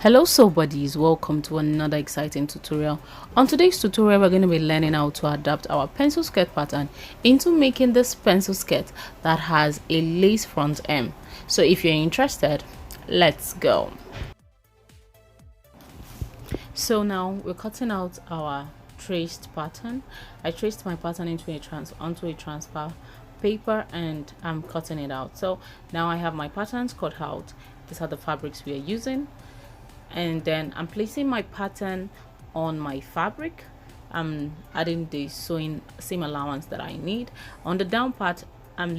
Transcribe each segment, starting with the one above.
Hello sew buddies, welcome to another exciting tutorial. On today's tutorial we're going to be learning how to adapt our pencil skirt pattern into making this pencil skirt that has a lace front hem. So if you're interested, let's go. So now we're cutting out our traced pattern. I traced my pattern onto a transfer paper and I'm cutting it out. So now I have my patterns cut out. These are the fabrics we are using. And then I'm placing my pattern on my fabric. I'm adding the sewing seam allowance that I need. On the down part, I'm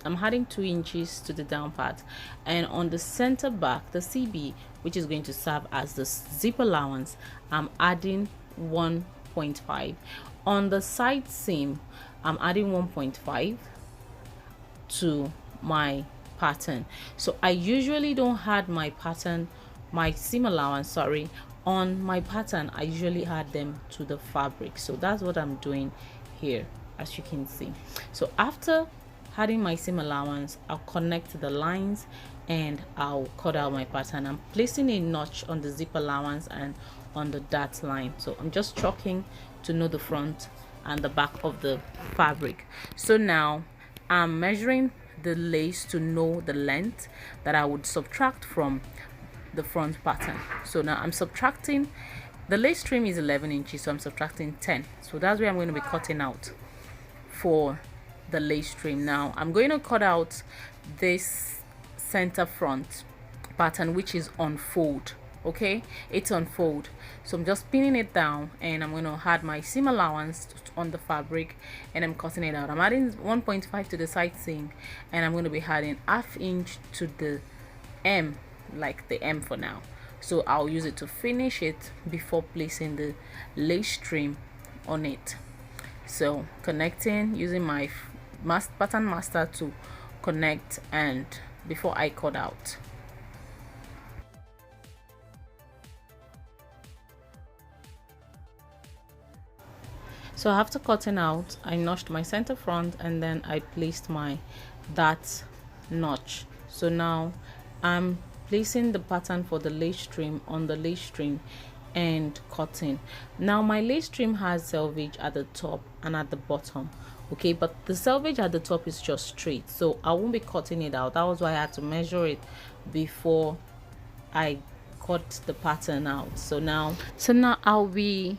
adding 2 inches to the down part, and on the center back, the CB, which is going to serve as the zip allowance, I'm adding 1.5. On the side seam, I'm adding 1.5 to my pattern. So I usually don't add my seam allowance on my pattern. I usually add them to the fabric. So that's what I'm doing here, as you can see. So after adding my seam allowance, I'll connect the lines and I'll cut out my pattern. I'm placing a notch on the zip allowance and on the dart line. So I'm just chalking to know the front and the back of the fabric. So now I'm measuring the lace to know the length that I would subtract from the front pattern. So now I'm subtracting, the lace trim is 11 inches, so I'm subtracting 10. So that's where I'm going to be cutting out for the lace trim. Now I'm going to cut out this center front pattern, which is on fold. Okay, it's on fold. So I'm just pinning it down and I'm going to add my seam allowance on the fabric and I'm cutting it out. I'm adding 1.5 to the side seam and I'm going to be adding ½ inch to the M, like the M for now. So I'll use it to finish it before placing the lace trim on it. So connecting, using my pattern master to connect and before I cut out. So after cutting out, I notched my center front and then I placed my dart notch. So now I'm placing the pattern for the lace trim on the lace trim and cutting. Now my lace trim has selvage at the top and at the bottom, okay, but the selvage at the top is just straight, so I won't be cutting it out. That was why I had to measure it before I cut the pattern out. So now I'll be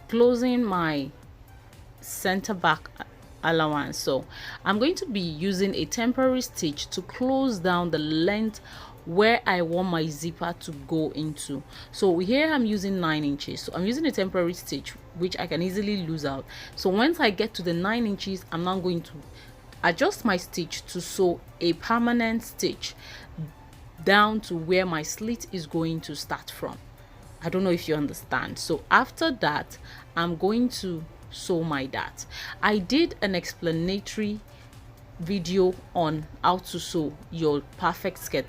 closing my center back allowance. So I'm going to be using a temporary stitch to close down the length where I want my zipper to go into. So here I'm using 9 inches, so I'm using a temporary stitch which I can easily lose out. So once I get to the 9 inches, I'm now going to adjust my stitch to sew a permanent stitch down to where my slit is going to start from. I don't know if you understand. So after that, I'm going to sew my dart. I did an explanatory video on how to sew your perfect skirt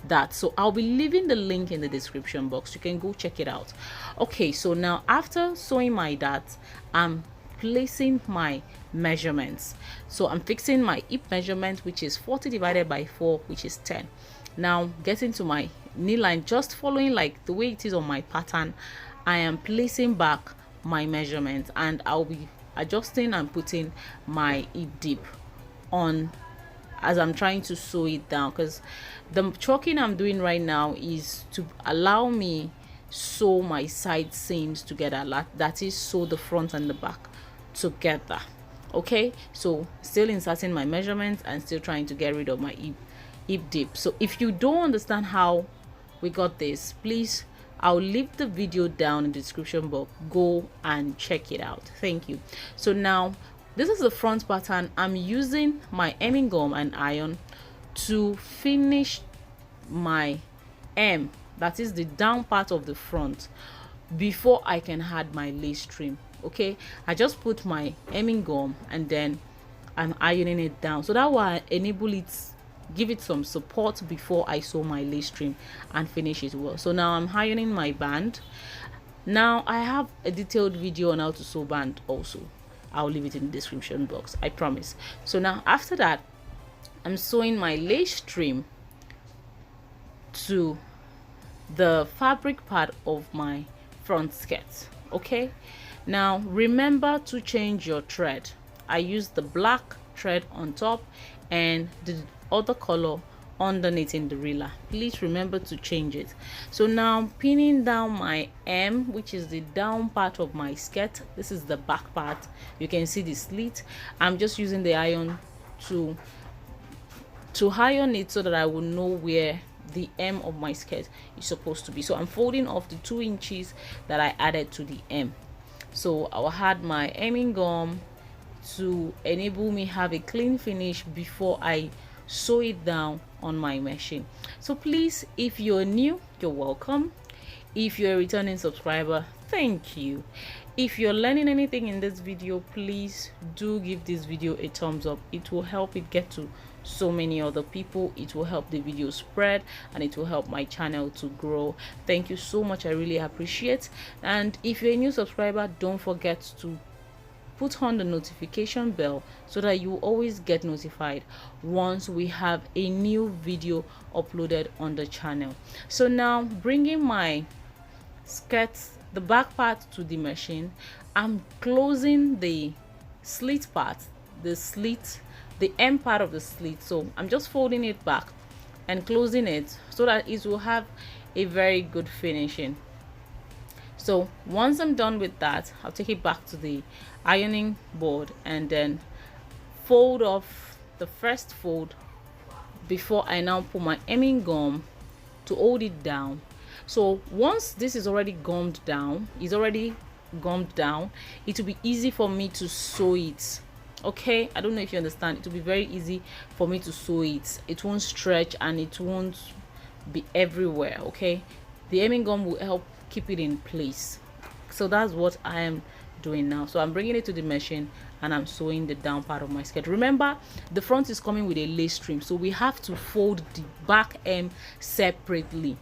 dart, so I'll be leaving the link in the description box. You can go check it out. Okay, so now after sewing my dart, I'm placing my measurements. So I'm fixing my hip measurement, which is 40 divided by 4, which is 10. Now getting to my knee line, just following like the way it is on my pattern, I am placing back my measurements and I'll be adjusting and putting my hip dip on as I'm trying to sew it down, because the choking I'm doing right now is to allow me sew my side seams together, that is, sew the front and the back together. Okay, so still inserting my measurements and still trying to get rid of my hip dip. So if you don't understand how we got this, please, I'll leave the video down in the description box. Go and check it out. Thank you. So now this is the front pattern. I'm using my hemming gum and iron to finish my hem, that is the down part of the front, before I can add my lace trim. Okay, I just put my hemming gum and then I'm ironing it down, so that will enable it, give it some support before I sew my lace trim and finish it well. So now I'm ironing my band. Now I have a detailed video on how to sew band also. I'll leave it in the description box, I promise. So now after that, I'm sewing my lace trim to the fabric part of my front skirt. Okay, now remember to change your thread. I used the black thread on top and the other color underneath in the riller. Please remember to change it. So now I'm pinning down my M, which is the down part of my skirt. This is the back part. You can see the slit. I'm just using the iron to iron it so that I will know where the M of my skirt is supposed to be. So I'm folding off the 2 inches that I added to the M. So I'll add my hemming gum to enable me have a clean finish before I sew it down on my machine. So please, if you're new, you're welcome. If you're a returning subscriber, thank you. If you're learning anything in this video, please do give this video a thumbs up. It will help it get to so many other people. It will help the video spread and it will help my channel to grow. Thank you so much. I really appreciate. And if you're a new subscriber, don't forget to put on the notification bell so that you always get notified once we have a new video uploaded on the channel. So now, bringing my skirt, the back part, to the machine, I'm closing the slit part, the M part of the slit. So I'm just folding it back and closing it so that it will have a very good finishing. So once I'm done with that, I'll take it back to the ironing board and then fold off the first fold before I now put my hemming gum to hold it down. So once this is already gummed down, it will be easy for me to sew it. Okay, I don't know if you understand. It will be very easy for me to sew it. It won't stretch and it won't be everywhere. Okay, the hemming gum will help keep it in place. So that's what I am doing now. So I'm bringing it to the machine and I'm sewing the down part of my skirt. Remember, the front is coming with a lace trim, so we have to fold the back hem separately.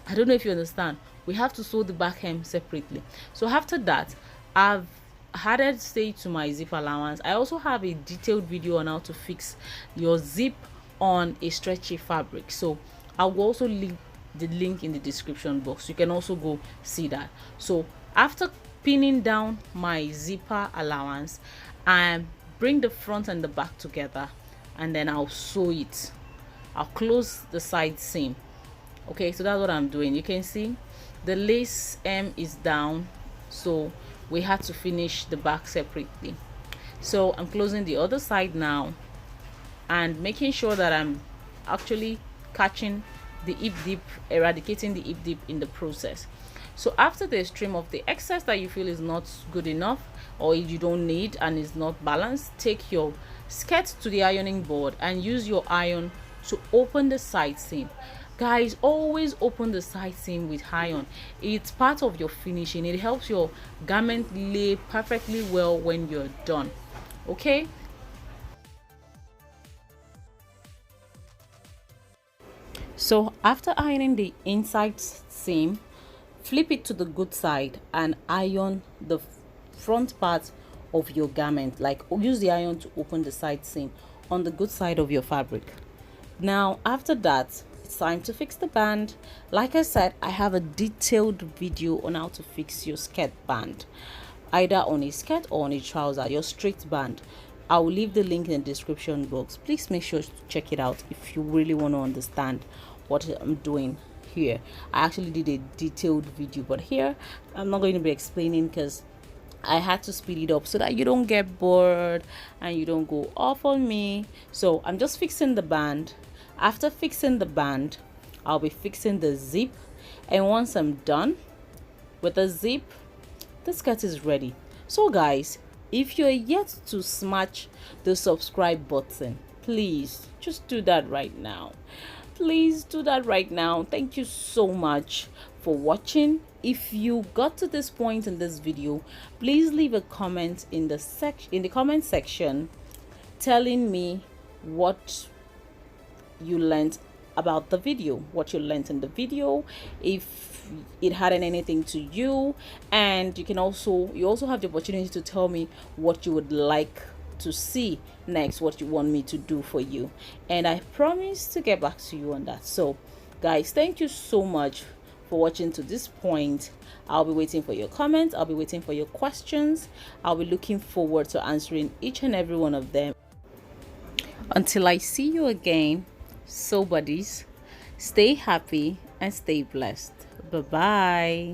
I don't know if you understand. We have to sew the back hem separately. So after that, I've added stitch to my zip allowance. I also have a detailed video on how to fix your zip on a stretchy fabric, so I will also link the link in the description box. You can also go see that. So after pinning down my zipper allowance, I bring the front and the back together and then I'll sew it. I'll close the side seam. Okay, so that's what I'm doing. You can see the lace hem is down, so we had to finish the back separately. So I'm closing the other side now and making sure that I'm actually catching the hip dip, eradicating the hip dip in the process. So after this, trim off the excess that you feel is not good enough or you don't need and is not balanced. Take your skirt to the ironing board and use your iron to open the side seam. Guys, always open the side seam with iron. It's part of your finishing. It helps your garment lay perfectly well when you're done. Okay, so after ironing the inside seam, flip it to the good side and iron the front part of your garment. Like, use the iron to open the side seam on the good side of your fabric. Now after that, it's time to fix the band. Like I said, I have a detailed video on how to fix your skirt band, either on a skirt or on a trouser, your straight band. I will leave the link in the description box. Please make sure to check it out if you really want to understand what I'm doing here. I actually did a detailed video, but here I'm not going to be explaining because I had to speed it up so that you don't get bored and you don't go off on me. So I'm just fixing the band. After fixing the band, I'll be fixing the zip, and once I'm done with the zip, the skirt is ready. So guys, if you're yet to smash the subscribe button, please just do that right now. Please do that right now. Thank you so much for watching. If you got to this point in this video, please leave a comment in the comment section telling me what you learned about the video, what you learned in the video, if it had anything to you, and you also have the opportunity to tell me what you would like to see next, what you want me to do for you, and I promise to get back to you on that. So guys, thank you so much for watching to this point. I'll be waiting for your comments. I'll be waiting for your questions. I'll be looking forward to answering each and every one of them. Until I see you again, so buddies, stay happy and stay blessed. Bye bye.